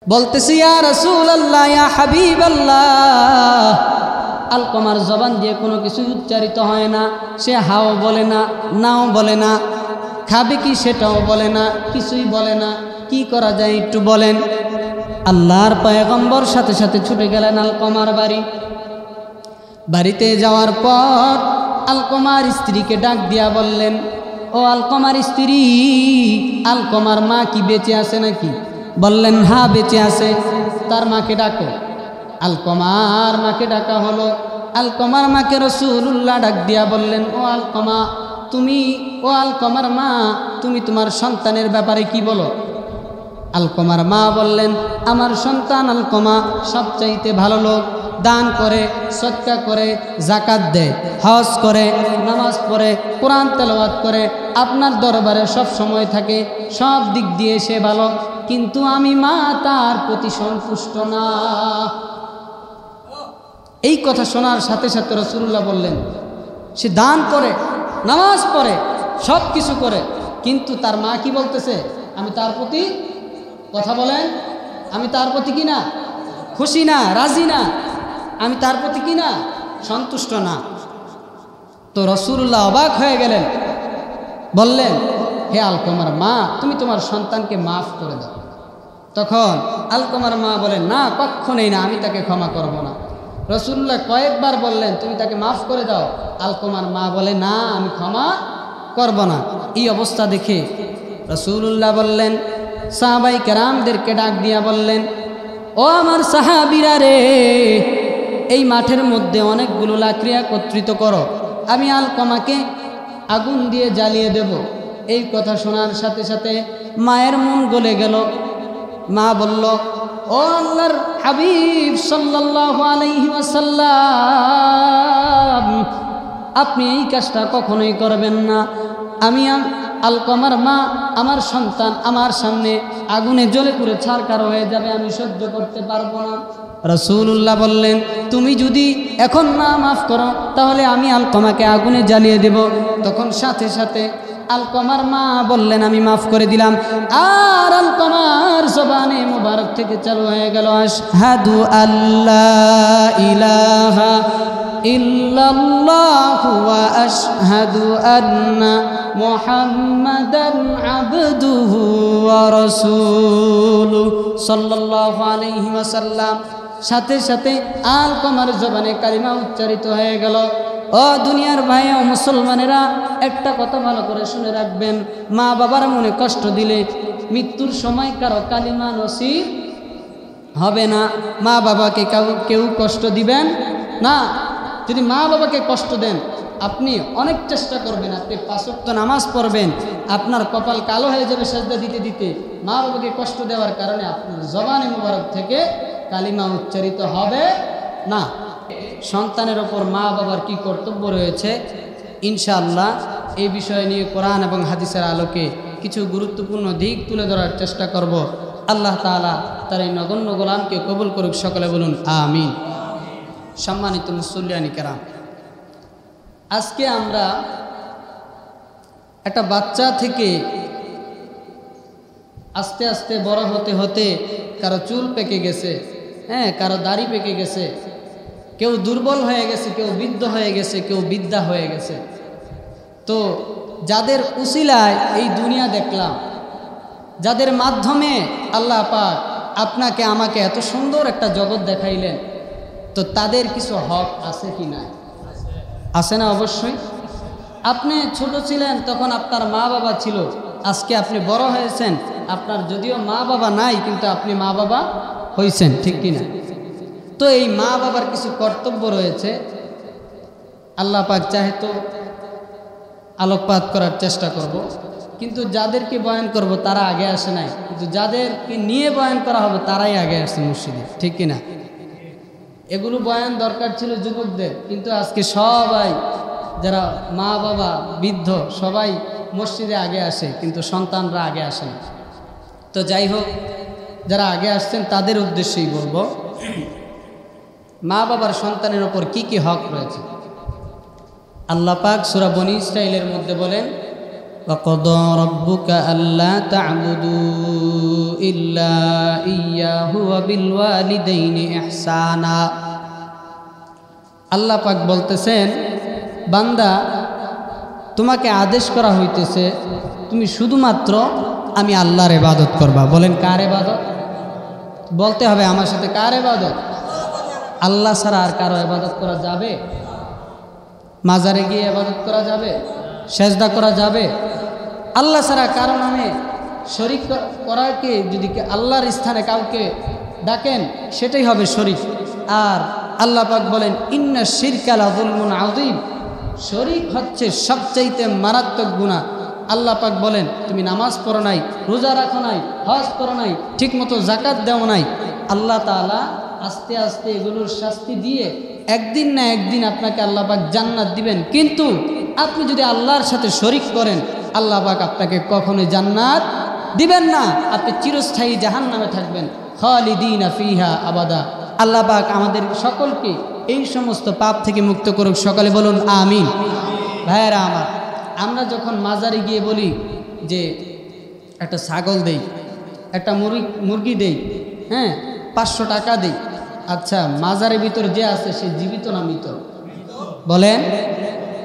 বলতেছি ইয়া রাসূলুল্লাহ ইয়া হাবিবাল্লাহ। আলকমার জবান দিয়ে কোনো কিছু উচ্চারিত হয় না, সে হাও বলে না, নাও বলে না, খাবে কি সেটাও বলে না, কিছুই বলে না। কি করা যায় একটু বলেন। আল্লাহর পয়গম্বর সাথে সাথে ছুটে গেলেন আলকমার বাড়িতে যাওয়ার পর আলকমার স্ত্রীকে ডাক দিয়া বললেন, ও আলকমার স্ত্রী, আলকমার মা কি বেঁচে আছে নাকি? বললেন হ্যাঁ বেঁচে আছে। তার মাকে ডাকো। আলকমার মাকে ডাকা হলো। আলকমার মাকে রাসূলুল্লাহ ডাক দিয়া বললেন, ও আলকমা, ও আলকমার মা, তুমি তোমার সন্তানের ব্যাপারে কি বলো? আলকমার মা বললেন, আমার সন্তান আলকমা সবচাইতে ভালো লোক, দান করে, সদকা করে, যাকাত দেয়, হজ করে, নামাজ পড়ে, কোরআন তেলাওয়াত করে, আপনার দরবারে সব সময় থাকে, সব দিক দিয়ে সে ভালো, কিন্তু আমি মা তার প্রতি সন্তুষ্ট না। এই কথা শোনার সাথে সাথে রাসূলুল্লাহ বললেন, সে দান করে, নামাজ পড়ে, সব কিছু করে, কিন্তু তার মা কি বলতেছে? আমি তার প্রতি, কথা বলেন, আমি তার প্রতি কি না খুশি না, রাজি না, আমি তার প্রতি কি না সন্তুষ্ট না। তো রাসূলুল্লাহ অবাক হয়ে গেলেন, বললেন, হে আলকমার মা, তুমি তোমার সন্তানকে মাফ করে দাও। তখন আলকমার মা বলেন, না, কখনোই না, আমি তাকে ক্ষমা করব না। রাসূলুল্লাহ কয়েকবার বললেন, তুমি তাকে মাফ করে দাও। আলকমার মা বলে, না, আমি ক্ষমা করব না। এই অবস্থা দেখে রাসূলুল্লাহ বললেন, সাহাবাই কেরামদেরকে ডাক দিয়া বললেন, ও আমার সাহাবীরা রে, এই মাঠের মধ্যে অনেকগুলো লাকড়ি একত্রিত করো, আমি আলকমাকে আগুন দিয়ে জ্বালিয়ে দেব। এই কথা শোনার সাথে সাথে মায়ের মন গলে গেল। মা বলল, ও আল্লাহর হাবিব সাল্লাল্লাহু আলাইহি ওয়াসাল্লাম, আপনি এই কাজটা কখনোই করবেন না। আমি আলকমার মা, আমার সন্তান আমার সামনে আগুনে জ্বলে পুড়ে ছারখার হয়ে যাবে, আমি সহ্য করতে পারবো না। রাসূলুল্লাহ বললেন, তুমি যদি এখন না মাফ করো তাহলে আমি আলকমাকে আগুনে জ্বালিয়ে দেব। তখন সাথে সাথে আলকমার মা বললেন, আমি মাফ করে দিলাম। আর আলকমার জবানে মুবারক থেকে চালু হয়ে গেল, আশহাদু আল্লা ইলাহা ইল্লাল্লাহু ওয়া আশহাদু আন্না মুহাম্মাদান আবদুহু ওয়া রাসূলুহু সাল্লাল্লাহু আলাইহি ওয়াসাল্লাম। সাথে সাথে আলকমার জবানে কালিমা উচ্চারিত হয়ে গেল। ও দুনিয়ার ভাই ও মুসলমানেরা, একটা কথা ভালো করে শুনে রাখবেন, মা বাবার মনে কষ্ট দিলে মৃত্যুর সময় কারো কালিমা নসিব হবে না। মা বাবাকে কেউ কষ্ট দিবেন না। যদি মা বাবাকে কষ্ট দেন, আপনি অনেক চেষ্টা করবেন, আপনি 5 ওয়াক্ত নামাজ পড়বেন, আপনার কপাল কালো হয়ে যাবে সেজদা দিতে দিতে। মা বাবাকে কষ্ট দেওয়ার কারণে আপনার জবানে মুবারক থেকে কালিমা উচ্চারিত হবে না। সন্তানের ওপর মা বাবার কি কর্তব্য রয়েছে, ইনশাআল্লাহ এই বিষয় নিয়ে কোরআন এবং হাদিসের আলোকে কিছু গুরুত্বপূর্ণ দিক তুলে ধরার চেষ্টা করব। আল্লাহ তাআলা তার এই নগণ্য গোলামকে কবুল করুক, সকলে বলুন আমিন। সম্মানিত মুসল্লিয়ানি কেরাম, আজকে আমরা একটা বাচ্চা থেকে আস্তে আস্তে বড় হতে হতে কারো চুল পেকে গেছে, কারো দাড়ি পেকে গেছে, কেউ দুর্বল হয়ে গেছে, কেউ বৃদ্ধ হয়ে গেছে, কেউ বিদ্যা হয়ে গেছে। তো যাদের উসিলায় এই দুনিয়া দেখলাম, যাদের মাধ্যমে আল্লাহ পাক আপনাকে আমাকে এত সুন্দর একটা জগৎ দেখাইলেন, তো তাদের কিছু হক আছে কি না? আছে না? অবশ্যই। আপনি ছোট ছিলেন তখন আপনার মা বাবা ছিল, আজকে আপনি বড় হয়েছেন, আপনার যদিও মা বাবা নাই কিন্তু আপনি মা বাবা হয়েছেন, ঠিক কিনা? তো এই মা বাবার কিছু কর্তব্য রয়েছে। আল্লাহ পাক চাহে তো আলোকপাত করার চেষ্টা করব, কিন্তু যাদেরকে বয়ান করব তারা আগে আসে নাই, কিন্তু যাদেরকে নিয়ে বয়ান করা হবে তারাই আগে আসছে মসজিদে, ঠিক কিনা? এগুলো বয়ান দরকার ছিল যুবকদের, কিন্তু আজকে সবাই যারা মা বাবা বৃদ্ধ সবাই মসজিদে আগে আসে, কিন্তু সন্তানরা আগে আসে না। তো যাই হোক, যারা আগে আসছেন তাদের উদ্দেশ্যেই বলবো, মা বাবার সন্তানের ওপর কি কি হক রয়েছে। আল্লাহ পাক সূরা বনী ইসরাঈলের মধ্যে বলেন, وقضى ربك ألا تعبدوا إلا إياه وبالوالدين إحسانا আল্লাহ পাক বলতেছেন, বান্দা তোমাকে আদেশ করা হইতেছে তুমি শুধুমাত্র আমি আল্লাহর ইবাদত করবা। বলেন কার ইবাদত? বলতে হবে আমার সাথে, কার ইবাদত? আল্লাহ ছাড়া আর কারো ইবাদত করা যাবে? মাজারে গিয়ে ইবাদত করা যাবে? সেজদা করা যাবে? আল্লাহ ছাড়া কারো নামে শরীক করাকে যদি আল্লাহর স্থানে কাউকে ডাকেন সেটাই হবে শরীক। আর আল্লাহ পাক বলেন ইন্না শিরকা লাযুলমুন আযীম, শরীক হচ্ছে সবচাইতে মারাত্মক গুনাহ। আল্লাহ পাক বলেন তুমি নামাজ পড়ো নাই, রোজা রাখো নাই, হজ করো নাই, ঠিকমতো যাকাত দেও নাই, আল্লাহ তাআলা আস্তে আস্তে এগুলোর শাস্তি দিয়ে একদিন না একদিন আপনাকে আল্লাহ পাক জান্নাত দিবেন। কিন্তু আপনি যদি আল্লাহর সাথে শরীক করেন আল্লাহ পাক আপনাকে কখনোই জান্নাত দিবেন না, আপনি চিরস্থায়ী জাহান্নামে থাকবেন, খালিদিনা ফিহা আবাদা। আল্লাহ পাক আমাদের সকলকে এই সমস্ত পাপ থেকে মুক্ত করুক, সকলে বলুন আমিন। ভাইয়েরা আমার, আমরা যখন মাজারে গিয়ে বলি যে একটা ছাগল দেই, একটা মুরগি দেই, হ্যাঁ 500 টাকা দেই, আচ্ছা মাজারের ভিতর যে আছে সে জীবিত না মৃত? বলেন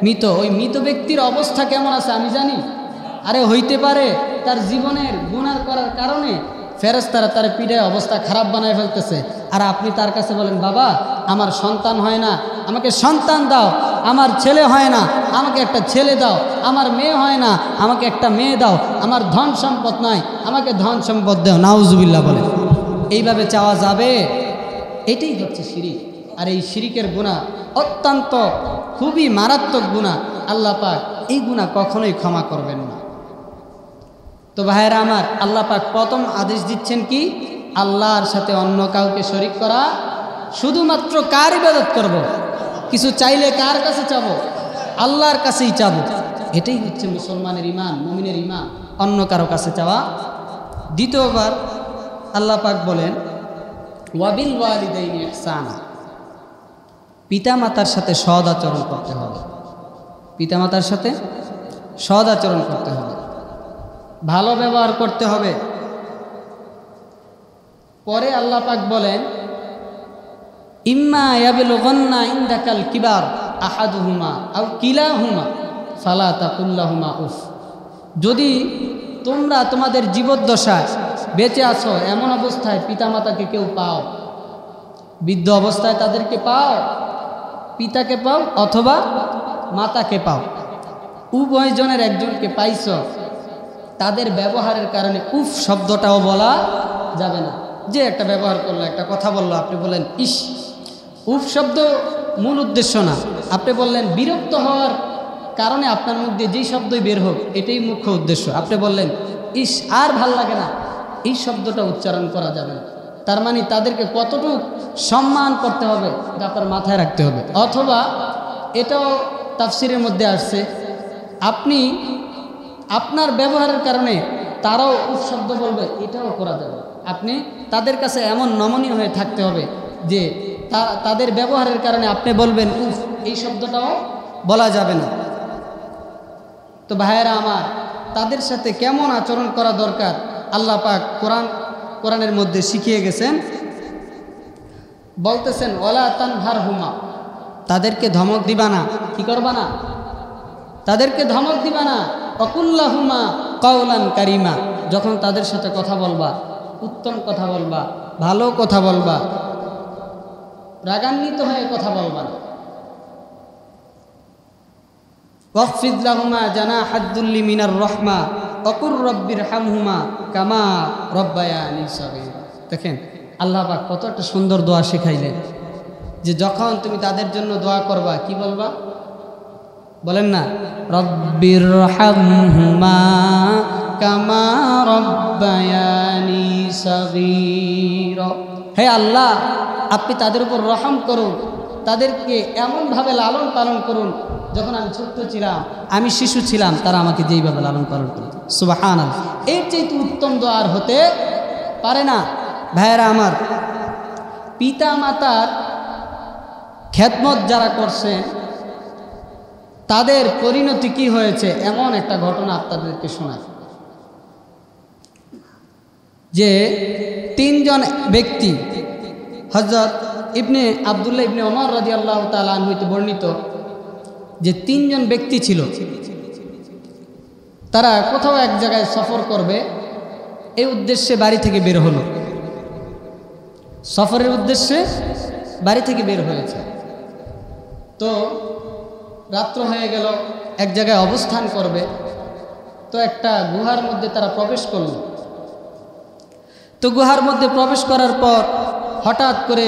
মৃত। ওই মৃত ব্যক্তির অবস্থা কেমন আছে আমি জানি? আরে হইতে পারে তার জীবনের গুনাহ করার কারণে ফেরেশতারা তার পিঠের অবস্থা খারাপ বানায় ফেলতেছে, আর আপনি তার কাছে বলেন বাবা আমার সন্তান হয় না, আমাকে সন্তান দাও, আমার ছেলে হয় না, আমাকে একটা ছেলে দাও, আমার মেয়ে হয় না, আমাকে একটা মেয়ে দাও, আমার ধন সম্পদ নাই, আমাকে ধন সম্পদ দাও। নাউজুবিল্লাহ বলে এইভাবে চাওয়া যাবে? এটাই হচ্ছে শিরিক। আর এই শিরিকের গুনাহ অত্যন্ত খুবই মারাত্মক গুনাহ। আল্লাহ পাক এই গুনাহ কখনোই ক্ষমা করবেন না। তো ভাইয়েরা আমার, আল্লাহ পাক প্রথম আদেশ দিচ্ছেন কি? আল্লাহর সাথে অন্য কাউকে শরীক করা। শুধুমাত্র কার ইবাদত করব? কিছু চাইলে কার কাছে চাবো? আল্লাহর কাছেই চাবো। এটাই হচ্ছে মুসলমানের ঈমান, মুমিনের ঈমান, অন্য কারো কাছে চাওয়া। দ্বিতীয়বার আল্লাহ পাক বলেন ওয়াবিল ওয়ালিদাইনি ইহসানা, পিতামাতার সাথে সৎ আচরণ করতে হবে। পিতামাতার সাথে সৎ আচরণ করতে হবে, ভালো ব্যবহার করতে হবে। পরে আল্লাহ পাক বলেন ইম্মা ইয়াবলুগান্না ইনদাকাল কিবার আহাদুহুমা আও কিলাহুমা ফালা তাকুল লাহুমা উফ, যদি তোমরা তোমাদের জীবদ্দশায় বেঁচে আছো এমন অবস্থায় পিতামাতাকে কেউ পাও, বৃদ্ধ অবস্থায় তাদেরকে পাও, পিতাকে পাও অথবা মাতাকে পাও, উভয়জনের একজনকে পাইছ, তাদের ব্যবহারের কারণে উফ শব্দটাও বলা যাবে না। যে একটা ব্যবহার করলো, একটা কথা বললো, আপনি বললেন ইস, উফ শব্দ মূল উদ্দেশ্য না। আপনি বললেন বিরক্ত হওয়ার কারণে আপনার মুখ দিয়ে যেই শব্দই বের হোক এটাই মুখ্য উদ্দেশ্য। আপনি বললেন ইস আর ভাল লাগে না, এই শব্দটা উচ্চারণ করা যাবে না। তার মানে তাদেরকে কতটুকু সম্মান করতে হবে এটা আপনার মাথায় রাখতে হবে। অথবা এটাও তাফসিরের মধ্যে আসছে, আপনি আপনার ব্যবহারের কারণে তারাও উফ শব্দ বলবে, এটাও করা যাবে। আপনি তাদের কাছে এমন নমনীয় হয়ে থাকতে হবে যে তাদের ব্যবহারের কারণে আপনি বলবেন উফ, এই শব্দটাও বলা যাবে না। তো ভাইয়েরা আমার, তাদের সাথে কেমন আচরণ করা দরকার আল্লাহ পাক কোরআনের মধ্যে শিখিয়ে গেছেন। বলতেছেন ওয়ালা তানহারহুমা, তাদেরকে ধমক দিবা না। কি করবা না? তাদেরকে ধমক দিবা না। ওয়াকুল্লাহুমা কাওলান কারিমা, যখন তাদের সাথে কথা বলবা উত্তম কথা বলবা, ভালো কথা বলবা, রাগান্বিত হয়ে কথা বলবা না। ওয়াখফিদ লাহুমা জানাহাদ যুল্লি মিনার রাহমা ওয়াকুর রব্বিরহামহুমা কামা রব্বায়ানি সগীরা। দেখেন আল্লাহ পাক কত একটা সুন্দর দোয়া শেখাইলেন, যে যখন তুমি তাদের জন্য দোয়া করবা কি বলবা? বলেন না রব্বিরহামহুমা কামা রব্বায়ানি সগীরা। হে আল্লাহ, আপনি তাদের উপর রহম করুন, তাদেরকে এমনভাবে লালন পালন করুন যখন আমি ছোট্ট ছিলাম, আমি শিশু ছিলাম, তারা আমাকে যেইভাবে লালন পালন করত। সুবহানাল্লাহ, এর চাইতে উত্তম দোয়া আর হতে পারে না। ভাইয়েরা আমার, পিতা মাতার খেদমত যারা করছেন তাদের পরিণতি কি হয়েছে এমন একটা ঘটনা আপনাদেরকে শোনায় যে তিনজন ব্যক্তি হযরত ইবনে আব্দুল্লাহ ইবনে ওমর রাদিয়াল্লাহু তাআলা আনহু হইতে বর্ণিত যে তিনজন ব্যক্তি ছিল, তারা কোথাও এক জায়গায় সফর করবে এই উদ্দেশ্যে বাড়ি থেকে বের হলো। সফরের উদ্দেশ্যে বাড়ি থেকে বের হয়েছে। তো রাত্র হয়ে গেল, এক জায়গায় অবস্থান করবে। তো একটা গুহার মধ্যে তারা প্রবেশ করল। তো গুহার মধ্যে প্রবেশ করার পর হঠাৎ করে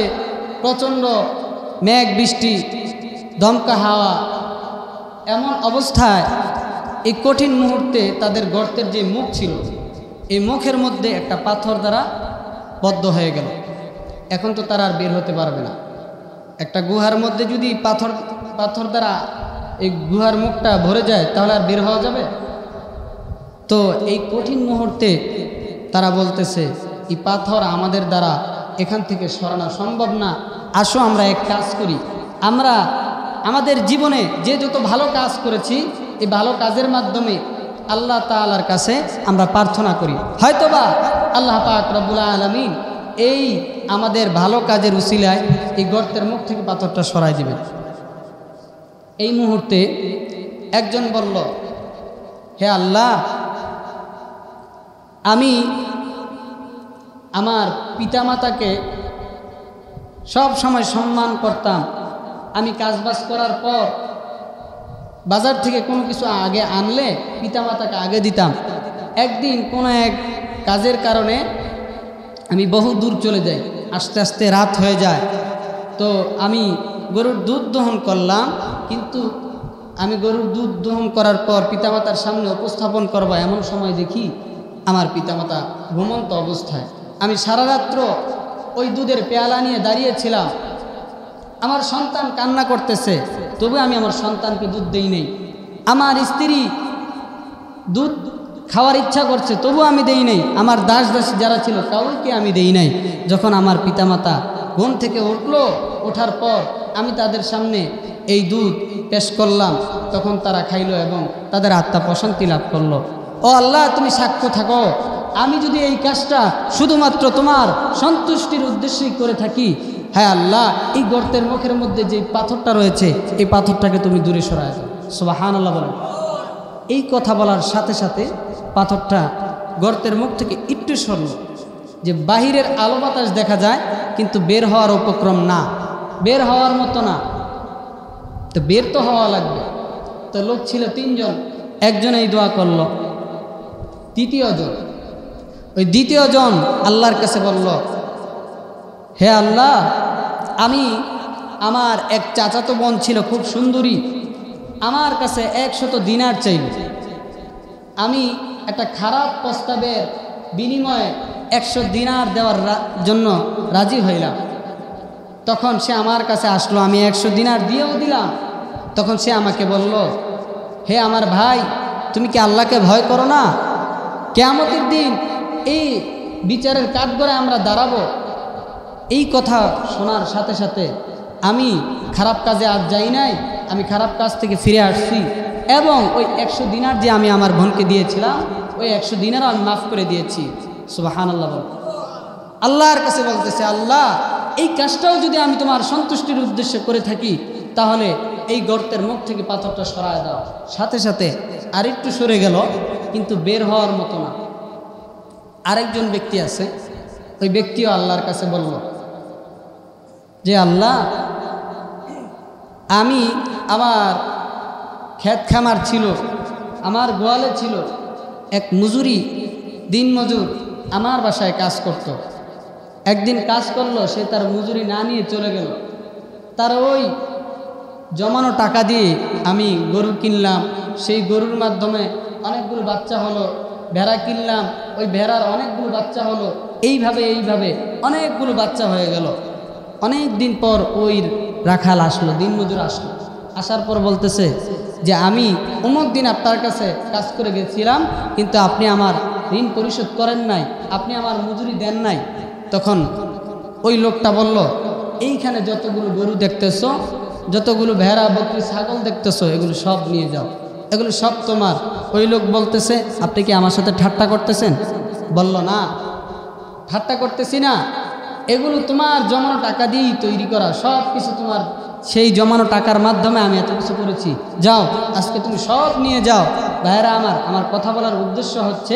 প্রচণ্ড মেঘ বৃষ্টি, দমকা হাওয়া, এমন অবস্থায় এই কঠিন মুহূর্তে তাদের গর্তের যে মুখ ছিল এই মুখের মধ্যে একটা পাথর দ্বারা বদ্ধ হয়ে গেল। এখন তো তারা আর বের হতে পারবে না। একটা গুহার মধ্যে যদি পাথর দ্বারা এই গুহার মুখটা ভরে যায় তাহলে আর বের হওয়া যাবে? তো এই কঠিন মুহূর্তে তারা বলতেছে এই পাথর আমাদের দ্বারা এখান থেকে সরানো সম্ভব না, আসো আমরা এক কাজ করি, আমরা আমাদের জীবনে যে যত ভালো কাজ করেছি এই ভালো কাজের মাধ্যমে আল্লাহ তাআলার কাছে আমরা প্রার্থনা করি, হয়তোবা আল্লাহ পাক রব্বুল আলামিন এই আমাদের ভালো কাজের উসিলায় এই গর্তের মুখ থেকে পাথরটা সরাই দিবেন। এই মুহূর্তে একজন বলল, হে আল্লাহ, আমি আমার পিতামাতাকে সব সময় সম্মান করতাম, আমি কাজবাজ করার পর বাজার থেকে কোনো কিছু আগে আনলে পিতামাতাকে আগে দিতাম। একদিন কোনো এক কাজের কারণে আমি বহু দূর চলে যাই, আস্তে আস্তে রাত হয়ে যায়। তো আমি গরুর দুধ দহন করলাম, কিন্তু আমি গরুর দুধ দহন করার পর পিতামাতার সামনে উপস্থাপন করব এমন সময় দেখি আমার পিতামাতা ঘুমন্ত অবস্থায়। আমি সারা রাত্র ওই দুধের পেয়ালা নিয়ে দাঁড়িয়েছিলাম, আমার সন্তান কান্না করতেছে, তবে আমি আমার সন্তানকে দুধ দেই নাই। আমার স্ত্রী দুধ খাওয়ার ইচ্ছা করছে, তবু আমি দেই নাই। আমার দাস দাসী যারা ছিল কাউকে আমি দেই নাই। যখন আমার পিতামাতা ঘুম থেকে উঠলো, ওঠার পর আমি তাদের সামনে এই দুধ পেশ করলাম, তখন তারা খাইলো এবং তাদের আত্মা প্রশান্তি লাভ করলো। ও আল্লাহ, তুমি সাক্ষ্য থাকো, আমি যদি এই কাজটা শুধুমাত্র তোমার সন্তুষ্টির উদ্দেশ্যেই করে থাকি, হ্যাঁ আল্লাহ, এই গর্তের মুখের মধ্যে যে পাথরটা রয়েছে এই পাথরটাকে তুমি দূরে সরায় দাও। সুবহানাল্লাহ বলেন। এই কথা বলার সাথে সাথে পাথরটা গর্তের মুখ থেকে একটু সরল, যে বাহিরের আলো বাতাস দেখা যায় কিন্তু বের হওয়ার উপক্রম না, বের হওয়ার মতো না। তো বের তো হওয়া লাগবে। তো লোক ছিল তিনজন, একজন এই দোয়া করল, দ্বিতীয় জন আল্লাহর কাছে বলল, হে আল্লাহ, আমি আমার এক চাচাতো বোন ছিল খুব সুন্দরী, আমার কাছে 100 দিনার চাইল। আমি একটা খারাপ প্রস্তাবের বিনিময়ে 100 দিনার দেওয়ার জন্য রাজি হইলাম। তখন সে আমার কাছে আসলো, আমি 100 দিনার দিয়েও দিলাম। তখন সে আমাকে বলল, হে আমার ভাই, তুমি কি আল্লাহকে ভয় করো না? কিয়ামতের দিন এই বিচারের কাঠগড়ায় আমরা দাঁড়াবো। এই কথা শোনার সাথে সাথে আমি খারাপ কাজে আর যাই নাই, আমি খারাপ কাজ থেকে ফিরে আসছি এবং ওই 100 দিনার যে আমি আমার বোনকে দিয়েছিলাম ওই 100 দিনারও আমি মাফ করে দিয়েছি। সুবহানাল্লাহ। আল্লাহর কাছে বলতেছে, আল্লাহ, এই কাজটাও যদি আমি তোমার সন্তুষ্টির উদ্দেশ্যে করে থাকি তাহলে এই গর্তের মুখ থেকে পাথরটা সরায় দাও। সাথে সাথে আরেকটু সরে গেল, কিন্তু বের হওয়ার মতো না। আরেকজন ব্যক্তি আছে, ওই ব্যক্তিও আল্লাহর কাছে বলল যে আল্লাহ, আমি আমার ক্ষেত খামার ছিল, আমার গোয়ালে ছিল এক মজুরি, দিন মজুর আমার বাসায় কাজ করত। একদিন কাজ করলো, সে তার মজুরি না নিয়ে চলে গেল। তার ওই জমানো টাকা দিয়ে আমি গরু কিনলাম, সেই গরুর মাধ্যমে অনেকগুলো বাচ্চা হলো। ভেড়া কিনলাম, ওই ভেড়ার অনেকগুলো বাচ্চা হলো। এইভাবে অনেকগুলো বাচ্চা হয়ে গেল। অনেক দিন পর ওই রাখাল আসলো, দিনমজুর আসলো। আসার পর বলতেছে যে আমি অমুক দিন আপনার কাছে কাজ করে গেছিলাম, কিন্তু আপনি আমার ঋণ পরিশোধ করেন নাই, আপনি আমার মজুরি দেন নাই। তখন ওই লোকটা বলল, এইখানে যতগুলো গরু দেখতেছ যতগুলো ভেড়া বকরি ছাগল দেখতেছো এগুলো সব নিয়ে যাও, এগুলো সব তোমার। ওই লোক বলতেছে আপনি কি আমার সাথে ঠাট্টা করতেছেন? বলল না, ঠাট্টা করতেছি না, এগুলো তোমার জমানো টাকা দিয়েই তৈরি করা, সব কিছু তোমার, সেই জমানো টাকার মাধ্যমে আমি এত কিছু করেছি, যাও আজকে তুমি সব নিয়ে যাও। ভাইয়েরা আমার কথা বলার উদ্দেশ্য হচ্ছে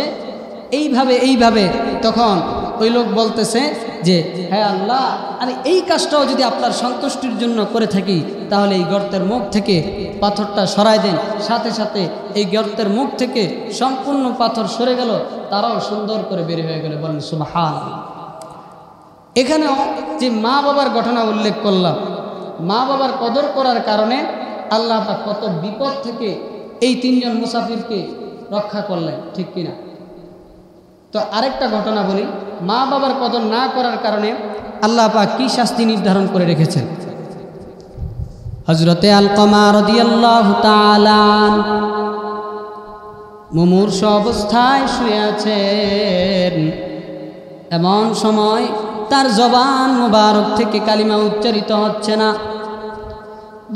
এইভাবে তখন ওই লোক বলতেছে যে হ্যাঁ আল্লাহ, আমি এই কাজটাও যদি আপনার সন্তুষ্টির জন্য করে থাকি তাহলে এই গর্তের মুখ থেকে পাথরটা সরাই দেন। সাথে সাথে এই গর্তের মুখ থেকে সম্পূর্ণ পাথর সরে গেল, তারাও সুন্দর করে বের হয়ে গেল। বলেন সুবহানাল্লাহ। এখানেও যে মা বাবার ঘটনা উল্লেখ করলাম, মা বাবার কদর করার কারণে আল্লাহ পাক কত বিপদ থেকে এই তিনজন মুসাফিরকে রক্ষা করলেন, ঠিক কিনা? তো আরেকটা ঘটনা বলি, মা বাবার কদর না করার কারণে আল্লাহ পাক কি শাস্তি নির্ধারণ করে রেখেছেন। হযরতে আলকামা রাদিয়াল্লাহু তাআলা মুমূর্ষ অবস্থায় শুয়ে আছেন, এমন সময় তার জবান মুবারক থেকে কালিমা উচ্চারিত হচ্ছে না।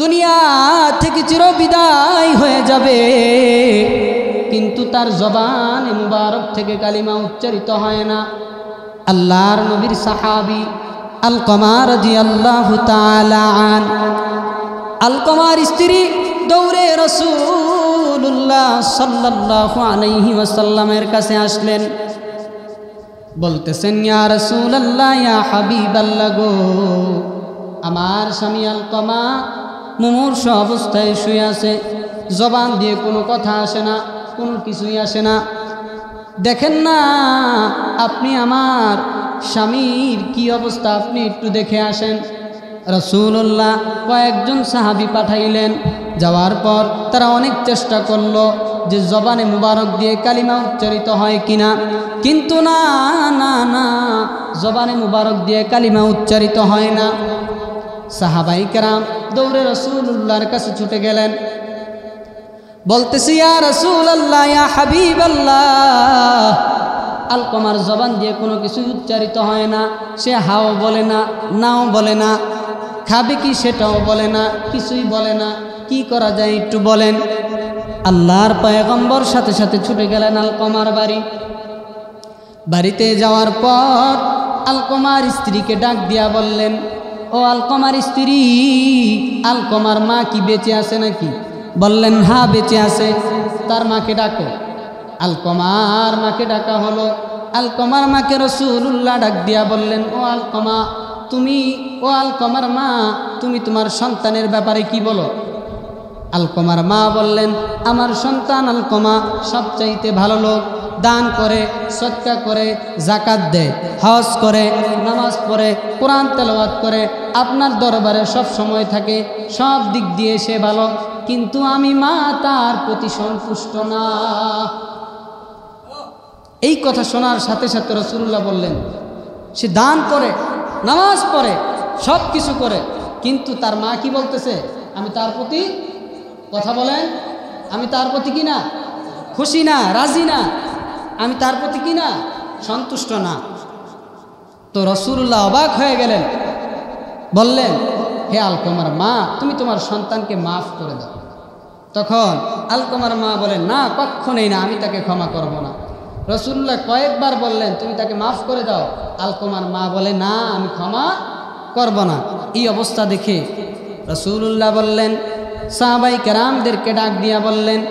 দুনিয়া থেকে চিরবিদায় হয়ে যাবে, কিন্তু তার জবান মুবারক থেকে কালিমা উচ্চারিত হয় না। আল্লাহর নবীর সাহাবী আলকামা রাদিয়াল্লাহু তাআলা আন, আলকামার স্ত্রী দৌড়ে রাসূলুল্লাহ সাল্লাল্লাহু আলাইহি ওয়াসাল্লামের কাছে আসলেন, বলতেছেন ইয়া রাসূলুল্লাহ, ইয়া হাবিবাল্লাহ গো, আমার স্বামী আলকামা মুমূর্ষ অবস্থায় শুয়ে আছে, জবান দিয়ে কোনো কথা আসে না, কোনো কিছুই আসে না। দেখেন না আপনি আমার স্বামীর কি অবস্থা, আপনি একটু দেখে আসেন। রাসূলুল্লাহ কয়েকজন সাহাবী পাঠাইলেন, যাওয়ার পর তারা অনেক চেষ্টা করলো যে জবানে মুবারক দিয়ে কালিমা উচ্চারিত হয় কিনা, কিন্তু না না না, জবানে মুবারক দিয়ে কালিমা উচ্চারিত হয় না। সাহাবায়ে কেরাম দৌড়ে রাসূলুল্লাহর কাছে ছুটে গেলেন, বলতেছি ইয়া রাসূলুল্লাহ, ইয়া হাবিবাল্লাহ, আলকামার জবান দিয়ে কোনো কিছু উচ্চারিত হয় না, সে হাও বলে না, নাও বলে না, খাবে কি সেটাও বলে না, কিছুই বলে না, কি করা যায় একটু বলেন। আল্লাহর পয়গম্বর সাথে সাথে ছুটে গেলেন আলকামার বাড়িতে যাওয়ার পর আলকামার স্ত্রীকে ডাক দিয়া বললেন, ও আলকামার স্ত্রী, আলকামার মা কি বেঁচে আছে নাকি? বললেন হ্যাঁ বেঁচে আছে। তার মাকে ডাকো। আলকামার মাকে ডাকা হলো। আলকামার মাকে রাসূলুল্লাহ ডাক দিয়া বললেন, ও আলকামা, ও আলকামার মা, তুমি তোমার সন্তানের ব্যাপারে কি বলো? আলকামার মা বললেন, আমার সন্তান আলকামা সবচাইতে ভালো লোক, দান করে, সদকা করে, যাকাত দেয়, হজ করে, নামাজ পড়ে, কোরআন তেলাওয়াত করে, আপনার দরবারে সব সময় থাকে, সব দিক দিয়ে সে ভালো, কিন্তু আমি মা তার প্রতি সন্তুষ্ট না। এই কথা শোনার সাথে সাথে রাসূলুল্লাহ বললেন, সে দান করে, নামাজ পড়ে, সব কিছু করে, কিন্তু তার মা কি বলতেছে? আমি তার প্রতি, কথা বলেন, আমি তার প্রতি কি না খুশি না, রাজি না, আমি তার প্রতি কি না সন্তুষ্ট না। তো রাসূলুল্লাহ অবাক হয়ে গেলেন, বললেন, হে আলকামার মা, তুমি তোমার সন্তানকে মাফ করে দাও। তখন আলকামার মা বলেন, না, কখনোই না, আমি তাকে ক্ষমা করব না। রাসূলুল্লাহ কয়েকবার বললেন, তুমি তাকে মাফ করে দাও। আলকামার মা বলে, না, আমি ক্ষমা করব না। এই অবস্থা দেখে রাসূলুল্লাহ বললেন, সাহাবায়ে কেরামদেরকে ডাক দিয়া বললেন,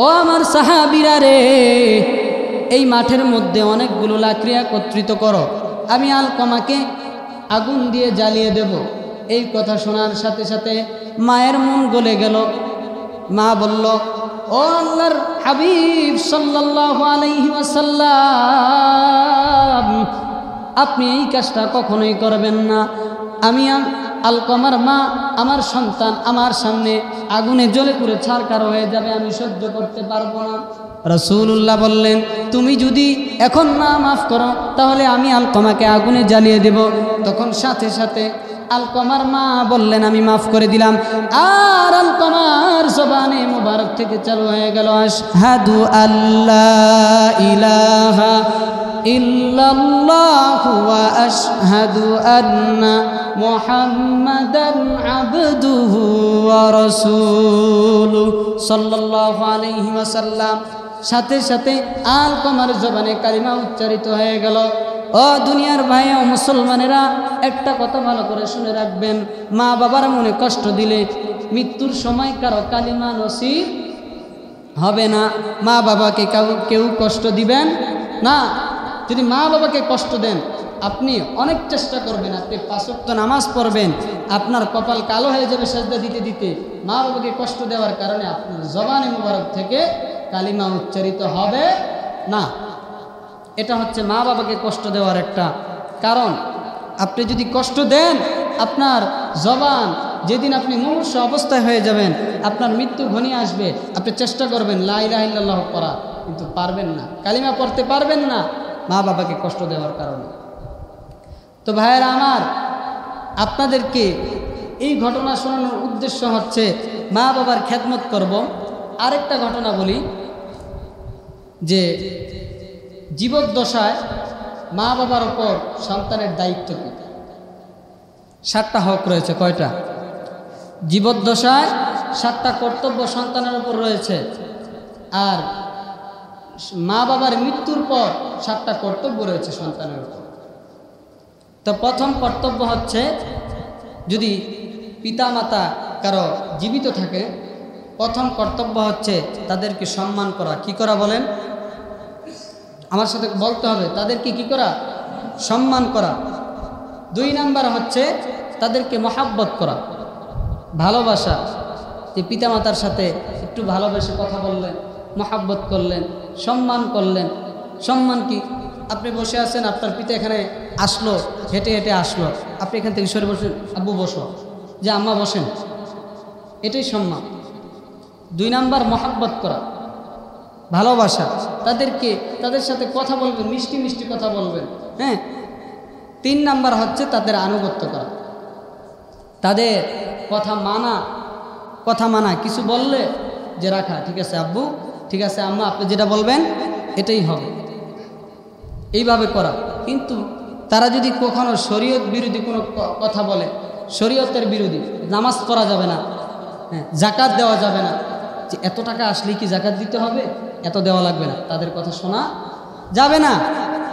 ও আমার সাহাবীরা রে, এই মাঠের মধ্যে অনেকগুলো লাকড়ি একত্রিত করো, আমি আলকামাকে আগুন দিয়ে জ্বালিয়ে দেব। এই কথা শোনার সাথে সাথে মায়ের মন গলে গেল। মা বলল, ও আল্লাহর হাবিব সাল্লাল্লাহু আলাইহি ওয়াসাল্লাম, আপনি এই কাজটা কখনোই করবেন না। আমি আলকামার মা, আমার সন্তান আমার সামনে আগুনে জ্বলে পুড়ে ছারখার হয়ে যাবে, আমি সহ্য করতে পারবো না। রাসূলুল্লাহ বললেন, তুমি যদি এখন না মাফ করো তাহলে আমি আলকামাকে আগুনে জ্বালিয়ে দেব। তখন সাথে সাথে আলকামার মা বললেন, আমি মাফ করে দিলাম। আর আলকামার জবানে মুবারক থেকে চালু হয়ে গেল, আশহাদু আল্লা ইলাহা ইল্লাল্লাহু ওয়া আশহাদু আন্না মুহাম্মাদান আবদুহু ওয়া রাসূলুহু সাল্লাল্লাহু আলাইহি ওয়াসাল্লাম। সাথে সাথে আলকমার জবানে কালিমা উচ্চারিত হয়ে গেল। ও দুনিয়ার ভাই ও মুসলমানেরা, একটা কথা ভালো করে শুনে রাখবেন, মা বাবার মনে কষ্ট দিলে মৃত্যুর সময় কারো কালিমা নসিব হবে না। মা বাবাকে কেউ কষ্ট দিবেন না। যদি মা বাবাকে কষ্ট দেন, আপনি অনেক চেষ্টা করবেন, আপনি 5 ওয়াক্ত নামাজ পড়বেন, আপনার কপাল কালো হয়ে যাবে সেজদা দিতে দিতে। মা বাবাকে কষ্ট দেওয়ার কারণে আপনার জবানে মুবারক থেকে কালিমা উচ্চারিত হবে না। এটা হচ্ছে মা বাবাকে কষ্ট দেওয়ার একটা কারণ। আপনি যদি কষ্ট দেন, আপনার জবান যেদিন আপনি মুমূর্ষু অবস্থায় হয়ে যাবেন, আপনার মৃত্যু ঘনিয়ে আসবে, আপনি চেষ্টা করবেন লা ইলাহা ইল্লাল্লাহ পড়া, কিন্তু পারবেন না, কালিমা পড়তে পারবেন না মা বাবাকে কষ্ট দেওয়ার কারণে। তো ভাইয়েরা আমার, আপনাদেরকে এই ঘটনা শোনানোর উদ্দেশ্য হচ্ছে মা বাবার খেদমত করব। আরেকটা ঘটনা বলি যে জীবদ্দশায় মা বাবার ওপর সন্তানের দায়িত্ব কি? 7টা হক রয়েছে। কয়টা? জীবদ্দশায় 7টা কর্তব্য সন্তানের উপর রয়েছে, আর মা বাবার মৃত্যুর পর 7টা কর্তব্য রয়েছে সন্তানের উপর। তো প্রথম কর্তব্য হচ্ছে, যদি পিতামাতা কারো জীবিত থাকে, প্রথম কর্তব্য হচ্ছে তাদেরকে সম্মান করা। কি করা বলেন? আমার সাথে বলতে হবে, তাদেরকে কি করা? সম্মান করা। 2 নাম্বার হচ্ছে তাদেরকে মহাব্বত করা, ভালোবাসা। যে পিতামাতার সাথে একটু ভালোবেসে কথা বললেন, মহাব্বত করলেন, সম্মান করলেন। সম্মান কি? আপনি বসে আছেন, আপনার পিতা এখানে আসলো, হেঁটে হেঁটে আসলো, আপনি এখান থেকে সরে বসেন, আব্বু বসো, যে আম্মা বসেন, এটাই সম্মান। 2 নাম্বার মহাব্বত করা, ভালোবাসা। তাদের সাথে কথা বলবেন, মিষ্টি মিষ্টি কথা বলবেন। হ্যাঁ। 3 নাম্বার হচ্ছে তাদের আনুগত্য করা, তাদের কথা মানা। কিছু বললে যে রাখা, ঠিক আছে আব্বু, ঠিক আছে আম্মা, আপনি যেটা বলবেন এটাই হবে, এইভাবে করা। কিন্তু তারা যদি কখনো শরীয়ত বিরোধী কোনো কথা বলে, শরীয়তের বিরোধী, নামাজ পড়া যাবে না, হ্যাঁ, জাকাত দেওয়া যাবে না, যে এত টাকা আসলে কি জাকাত দিতে হবে, এত দেওয়া লাগবে না, তাদের কথা শোনা যাবে না।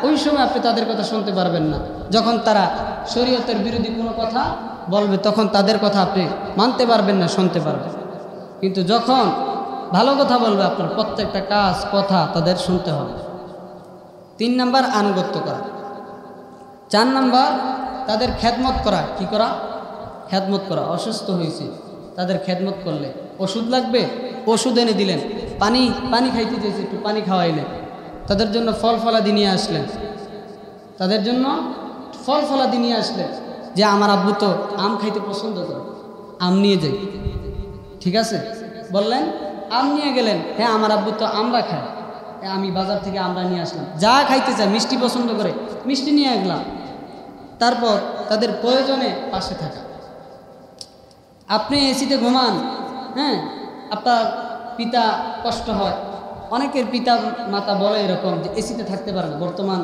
ওই সময় আপনি তাদের কথা শুনতে পারবেন না। যখন তারা শরীয়তের বিরোধী কোনো কথা বলবে, তখন তাদের কথা আপনি মানতে পারবেন না, শুনতে পারবেন। কিন্তু যখন ভালো কথা বলবে, আপনার প্রত্যেকটা কাজ কথা তাদের শুনতে হবে। 3 নাম্বার আনুগত্য করা। 4 নাম্বার তাদের খেদমত করা। কি করা? খেদমত করা। অসুস্থ হয়েছে, তাদের খেদমত করলে, ওষুধ লাগবে, ওষুধ এনে দিলেন, পানি খাইতে চেয়েছে, একটু পানি খাওয়াইলেন, তাদের জন্য ফল ফলাদি নিয়ে আসলেন, তাদের জন্য ফল ফলাদি নিয়ে আসলেন। যে আমার আব্বু তো আম খাইতে পছন্দ করে, আম নিয়ে যাই, ঠিক আছে বললেন, আম নিয়ে গেলেন। হ্যাঁ, আমার আব্বু তো আমরা খায়, আমি বাজার থেকে আমরা নিয়ে আসলাম। যা খাইতে চায়, মিষ্টি পছন্দ করে, মিষ্টি নিয়ে গেলাম। তারপর তাদের প্রয়োজনে পাশে থাকা। আপনি এসিতে ঘুমান, হ্যাঁ, আপনার পিতা কষ্ট হয়। অনেকের পিতা মাতা বলে এরকম যে এসিতে থাকতে পারে না। বর্তমান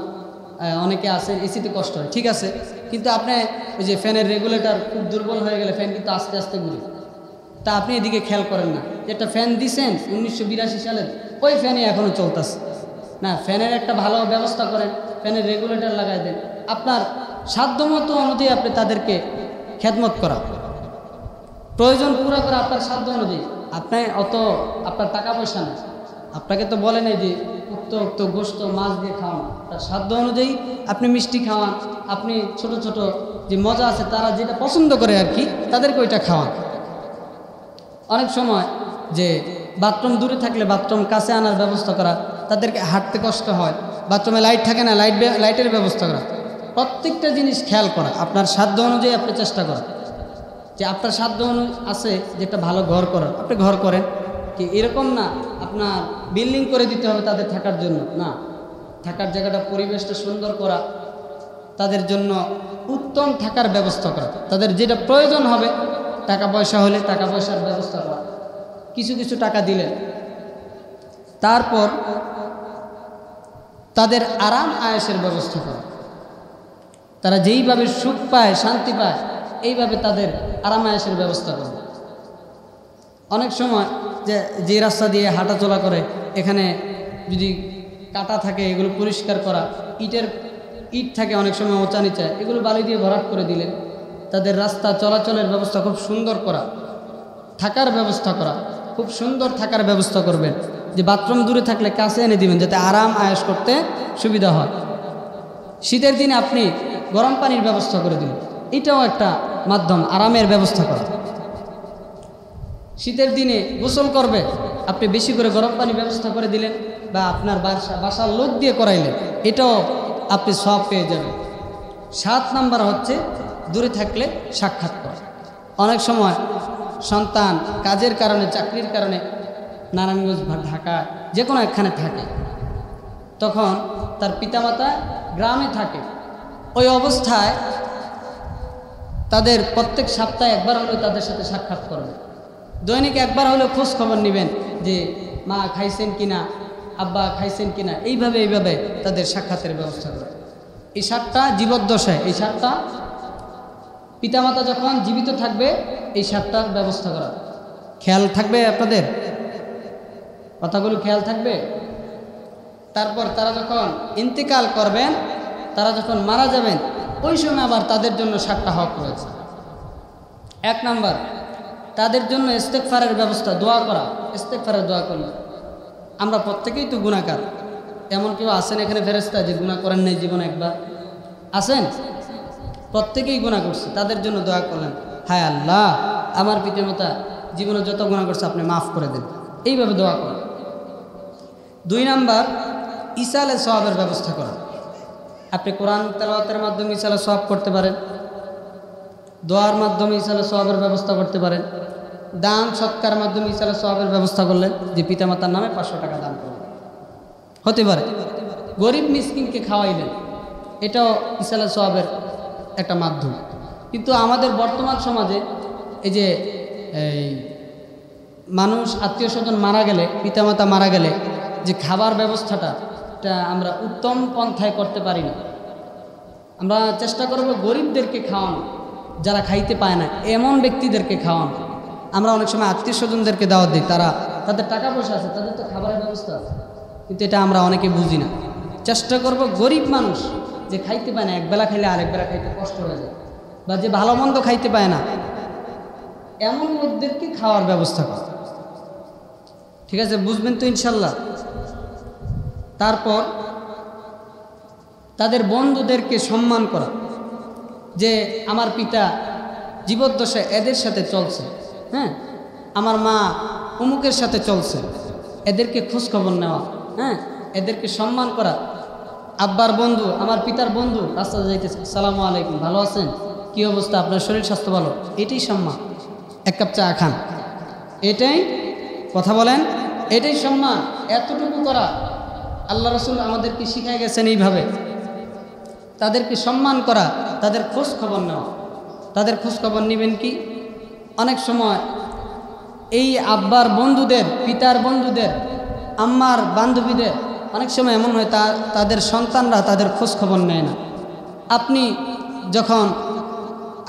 অনেকে আছে এসিতে কষ্ট হয়, ঠিক আছে, কিন্তু আপনি ওই যে ফ্যানের রেগুলেটর খুব দুর্বল হয়ে গেলে ফ্যান কিন্তু আস্তে আস্তে ঘুরে, তা আপনি এদিকে খেয়াল করেন না। একটা ফ্যান দিছেন 1982 সালের, ওই ফ্যানই এখনও চলতেছে না। ফ্যানের একটা ভালো ব্যবস্থা করেন, ফ্যানের রেগুলেটর লাগাই দেন। আপনার সাধ্যমতো অনুযায়ী আপনি তাদেরকে খেদমত করা, প্রয়োজন পুরো করা আপনার সাধ্য অনুযায়ী। আপনার টাকা পয়সা নেই, আপনাকে তো বলে নেই যে উক্ত গোস্ত মাছ দিয়ে খাওয়ান। তার সাধ্য অনুযায়ী আপনি মিষ্টি খাওয়ান, আপনি ছোট ছোট যে মজা আছে তারা যেটা পছন্দ করে আর কি, তাদেরকে ওইটা খাওয়ান। অনেক সময় যে বাথরুম দূরে থাকলে বাথরুম কাছে আনার ব্যবস্থা করা, তাদেরকে হাঁটতে কষ্ট হয়, বাথরুমে লাইট থাকে না, লাইটের ব্যবস্থা করা। প্রত্যেকটা জিনিস খেয়াল করা, আপনার সাধ্য অনুযায়ী আপনি চেষ্টা করা। যে আপনার সাধ্য আছে যেটা ভালো ঘর করার, আপনি ঘর করেন। কি এরকম না আপনার বিল্ডিং করে দিতে হবে তাদের থাকার জন্য, না, থাকার জায়গাটা পরিবেশটা সুন্দর করা, তাদের জন্য উত্তম থাকার ব্যবস্থা করা, তাদের যেটা প্রয়োজন হবে, টাকা পয়সা হলে টাকা পয়সার ব্যবস্থা করা, কিছু কিছু টাকা দিলেন। তারপর তাদের আরাম আয়েশের ব্যবস্থা করা। তারা যেইভাবে সুখ পায়, শান্তি পায়, এইভাবে তাদের আরাম আয়েশের ব্যবস্থা করা। অনেক সময় যে রাস্তা দিয়ে হাঁটাচলা করে, এখানে যদি কাটা থাকে এগুলো পরিষ্কার করা, ইট থাকে অনেক সময় উঁচা নিচা, এগুলো বালি দিয়ে ভরাট করে দিলেন। তাদের রাস্তা চলাচলের ব্যবস্থা খুব সুন্দর করা, থাকার ব্যবস্থা করা, খুব সুন্দর থাকার ব্যবস্থা করবেন। যে বাথরুম দূরে থাকলে কাছে এনে দিবেন, যাতে আরাম আয়েশ করতে সুবিধা হয়। শীতের দিনে আপনি গরম পানির ব্যবস্থা করে দিন, এটাও একটা মাধ্যম আরামের ব্যবস্থা করা। শীতের দিনে গোসল করবে, আপনি বেশি করে গরম পানি ব্যবস্থা করে দিলেন, বা আপনার বাসার লোক দিয়ে করাইলেন, এটাও আপনি সব পেয়ে যাবেন। 7 নাম্বার হচ্ছে দূরে থাকলে সাক্ষাৎ করা। অনেক সময় সন্তান কাজের কারণে, চাকরির কারণে নারায়ণগঞ্জ, ঢাকা যে কোনো একখানে থাকে, তখন তার পিতামাতা গ্রামে থাকে। ওই অবস্থায় তাদের প্রত্যেক সপ্তাহে একবার হলেও তাদের সাথে সাক্ষাৎ করবে, দৈনিক একবার হলেও খোঁজ খবর নেবেন যে মা খাইছেন কিনা, আব্বা খাইছেন কিনা। এইভাবে তাদের সাক্ষাতের ব্যবস্থা করে। এই 7টা জীবদ্দশায়, এই 7টা পিতামাতা যখন জীবিত থাকবে, এই 7টার ব্যবস্থা করা। খেয়াল থাকবে আপনাদের কথাগুলো, খেয়াল থাকবে। তারপর তারা যখন ইন্তেকাল করবেন, তারা যখন মারা যাবেন, ওই সময় আবার তাদের জন্য 7টা হক রয়েছে। 1 নাম্বার, তাদের জন্য ইস্তেগফারের ব্যবস্থা, দোয়া করা। ইস্তেগফারের দোয়া করলে, আমরা প্রত্যেকেই তো গুনাহগার। এমন কেউ আছেন এখানে ফেরেশতা যে গুনাহ করেন নাই জীবনে একবার? আছেন? প্রত্যেকেই গুনাহ করছে, তাদের জন্য দোয়া করলেন, হায় আল্লাহ, আমার পিতামাতা জীবনে যত গুনাহ করছে আপনি মাফ করে দেন। এইভাবে দোয়া করা। 2 নাম্বার, ইসালে সওয়াবের ব্যবস্থা করা। আপনি কোরআন তেলাওয়াতের মাধ্যমে ইসালে সওয়াব করতে পারেন, দোয়ার মাধ্যমে ইসালে সওয়াবের ব্যবস্থা করতে পারেন, দান সৎকার মাধ্যমে ইসালে সওয়াবের ব্যবস্থা করলেন, যে পিতামাতার নামে 500 টাকা দান করলেন, হতে পারে। গরিব মিসকিনকে খাওয়াইলেন, এটাও ইসালে সওয়াবের একটা মাধ্যম। কিন্তু আমাদের বর্তমান সমাজে এই যে মানুষ আত্মীয় স্বজন মারা গেলে, পিতামাতা মারা গেলে যে খাবার ব্যবস্থাটা, এটা আমরা উত্তম পন্থায় করতে পারি না। আমরা চেষ্টা করব গরিবদেরকে খাওয়ানো, যারা খাইতে পায় না এমন ব্যক্তিদেরকে খাওয়ানো। আমরা অনেক সময় আত্মীয় স্বজনদেরকে দাওয়াত দিই, তাদের টাকা পয়সা আছে, তাদের তো খাবারের ব্যবস্থা আছে, কিন্তু এটা আমরা অনেকে বুঝি না। চেষ্টা করব গরিব মানুষ যে খাইতে পায় না, একবেলা খাইলে আরেক বেলা খাইতে কষ্ট হয়ে যায়, বা যে ভালো মন্দ খাইতে পায় না, এমন লোকদেরকে খাওয়ার ব্যবস্থা করা। ঠিক আছে, বুঝবেন তো ইনশাল্লাহ। তারপর তাদের বন্ধুদেরকে সম্মান করা, যে আমার পিতা জীবদ্দশায় এদের সাথে চলছে, হ্যাঁ, আমার মা অমুকের সাথে চলছে, এদেরকে খোঁজখবর নেওয়া, হ্যাঁ, এদেরকে সম্মান করা। আব্বার বন্ধু, আমার পিতার বন্ধু রাস্তা যাইতেছে, আসসালামু আলাইকুম, ভালো আছেন, কি অবস্থা, আপনার শরীর স্বাস্থ্য ভালো, এটাই সম্মান। 1 কাপ চা খান, এটাই কথা বলেন, এটাই সম্মান। এতটুকু করা আল্লাহ রাসূল আমাদেরকে শিখাই গেছেন। এইভাবে তাদেরকে সম্মান করা, তাদের খোঁজ খবর নেওয়া। তাদের খোঁজ খবর নেবেন কি? অনেক সময় এই আব্বার বন্ধুদের, পিতার বন্ধুদের, আম্মার বান্ধবীদের অনেক সময় এমন হয় তাদের সন্তানরা তাদের খোঁজ খবর নেয় না। আপনি যখন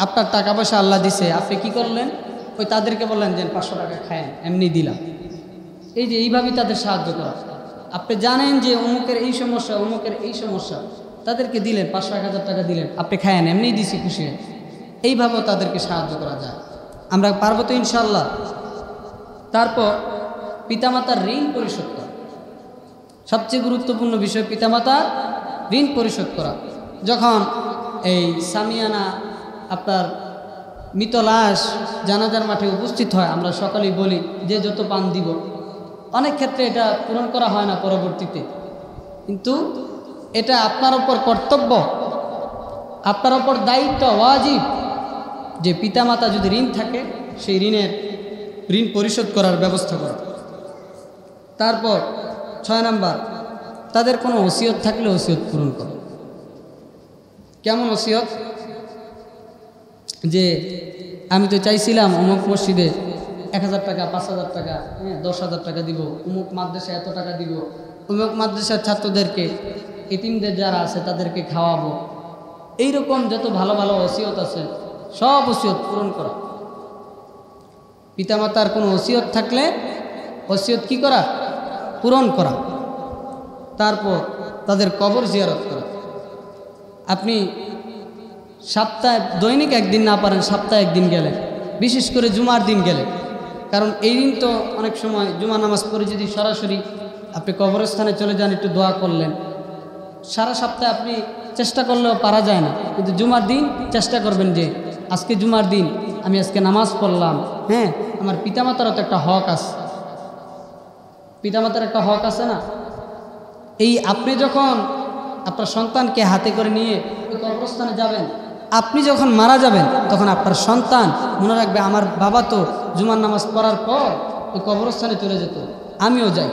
আপনার টাকা পয়সা আল্লাহ দিছে, আপনি কি করলেন? ওই তাদেরকে বললেন যে 500 টাকা খায়েন, এমনি দিলাম। এই যে এইভাবেই তাদের সাহায্য করা। আপনি জানেন যে অমুকের এই সমস্যা, অমুকের এই সমস্যা, তাদেরকে দিলেন 500-1000 টাকা দিলেন, আপনি খায়েন, এমনিই দিছি, খুশি। এইভাবেও তাদেরকে সাহায্য করা যায়। আমরা পারবো তো ইনশাআল্লাহ। তারপর পিতামাতার ঋণ পরিশোধ করা, সবচেয়ে গুরুত্বপূর্ণ বিষয় পিতামাতার ঋণ পরিশোধ করা। যখন এই সামিয়ানা, আপনার মৃত লাশ জানাজার মাঠে উপস্থিত হয়, আমরা সকলেই বলি যে যত পান দিব। অনেক ক্ষেত্রে এটা পূরণ করা হয় না পরবর্তীতে, কিন্তু এটা আপনার ওপর কর্তব্য, আপনার ওপর দায়িত্ব, ওয়াজিব, যে পিতামাতা যদি ঋণ থাকে সেই ঋণ পরিশোধ করার ব্যবস্থা করা। তারপর 6 নাম্বার, তাদের কোনো ওসিয়ত থাকলে ওসিয়ত পূরণ করা। কেমন ওসিয়ত? যে আমি তো চাইছিলাম অমুক মসজিদে 1000 টাকা, 5000 টাকা, 10,000 টাকা দিব, অমুক মাদ্রাসায় এত টাকা দিব, অমুক মাদ্রাসার ছাত্রদেরকে এতিমদের যারা আছে তাদেরকে খাওয়াবো, এইরকম যত ভালো ভালো ওসিয়ত আছে সব ওসিয়ত পূরণ করা। পিতামাতার কোনো ওসিয়ত থাকলে ওসিয়ত কি করা? পূরণ করা। তারপর তাদের কবর জিয়ারত করা। আপনি সপ্তাহে দৈনিক একদিন না পারেন, সপ্তাহে একদিন গেলেন, বিশেষ করে জুমার দিন গেলে, কারণ এই দিন তো অনেক সময় জুমা নামাজ পড়ে যদি সরাসরি আপনি কবরস্থানে চলে যান, একটু দোয়া করলেন, সারা সপ্তাহে আপনি চেষ্টা করলেও পারা যায় না, কিন্তু জুমার দিন চেষ্টা করবেন যে আজকে জুমার দিন আমি আজকে নামাজ পড়লাম। হ্যাঁ, আমার পিতামাতারও তো একটা হক আছে, পিতামাতার একটা হক আছে না? এই আপনি যখন আপনার সন্তানকে হাতে করে নিয়ে ওই কবরস্থানে যাবেন, আপনি যখন মারা যাবেন তখন আপনার সন্তান মনে রাখবে আমার বাবা তো জুমার নামাজ পড়ার পর ওই কবরস্থানে চলে যেত, আমিও যাই।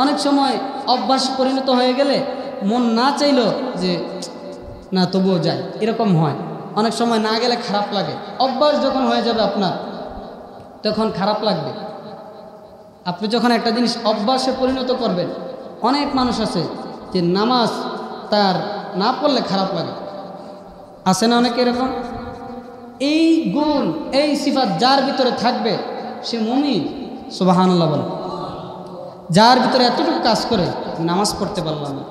অনেক সময় অভ্যাস পরিণত হয়ে গেলে মন না চাইলো যে না তবুও যাই, এরকম হয়। অনেক সময় না গেলে খারাপ লাগে। অভ্যাস যখন হয়ে যাবে আপনার, তখন খারাপ লাগবে। আপনি যখন একটা জিনিস অভ্যাসে পরিণত করবেন, অনেক মানুষ আছে যে নামাজ তার না পড়লে খারাপ লাগে, আছে না অনেকে এরকম? এই গুণ, এই সিফাত যার ভিতরে থাকবে সে মুমিন। সুবহানাল্লাহ বলে। যার ভিতরে এতটুকু কাজ করে, নামাজ পড়তে পারলাম না,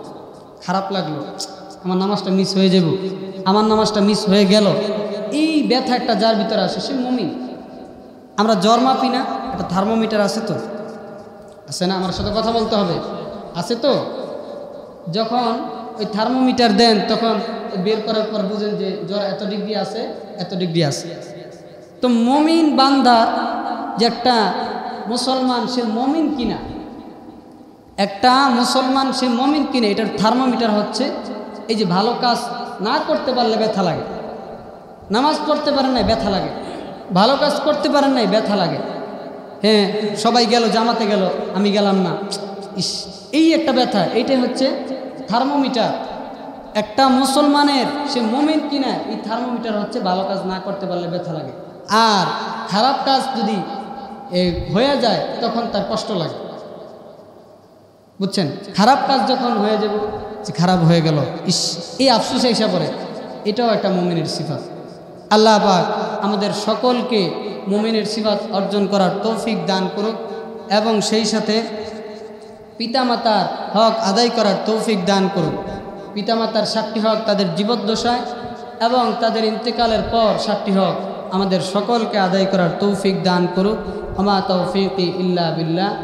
খারাপ লাগলো, আমার নামাজটা মিস হয়ে যাব, আমার নামাজটা মিস হয়ে গেল, এই ব্যথা একটা যার ভিতরে আসে সে মুমিন। আমরা জ্বর মাপি না, একটা থার্মোমিটার আছে তো, আছে না? আমার সাথে কথা বলতে হবে, আছে তো? যখন ওই থার্মোমিটার দেন তখন বের করার পর বুঝেন যে জ্বর এত ডিগ্রি আছে, এত ডিগ্রি আছে। তো মুমিন বান্দা যে একটা মুসলমান সে মুমিন কিনা, একটা মুসলমান সে মুমিন কিনা, এটার থার্মোমিটার হচ্ছে এই যে ভালো কাজ না করতে পারলে ব্যথা লাগে, নামাজ পড়তে পারেন নাই ব্যথা লাগে, ভালো কাজ করতে পারেন নাই ব্যথা লাগে। হ্যাঁ, সবাই গেল, জামাতে গেল, আমি গেলাম না, ইস, এই একটা ব্যথা, এইটাই হচ্ছে থার্মোমিটার। একটা মুসলমানের সে মুমিন কিনা এই থার্মোমিটার হচ্ছে ভালো কাজ না করতে পারলে ব্যথা লাগে, আর খারাপ কাজ যদি হয়ে যায় তখন তার কষ্ট লাগে। বুঝছেন? খারাপ কাজ যখন হয়ে যাব যে খারাপ হয়ে গেল, ইস, এই আফসোস হিসাব করে, এটাও একটা মুমিনের সিফাত। আল্লাহ পাক আমাদের সকলকে মুমিনের সিফাত অর্জন করার তৌফিক দান করুক এবং সেই সাথে পিতামাতার হক আদায় করার তৌফিক দান করুক। পিতামাতার 7টি হক তাদের জীবদ্দশায় এবং তাদের ইন্তেকালের পর 7টি হক আমাদের সকলকে আদায় করার তৌফিক দান করুক। আমা তৌফিকি ইল্লা বিল্লাহ।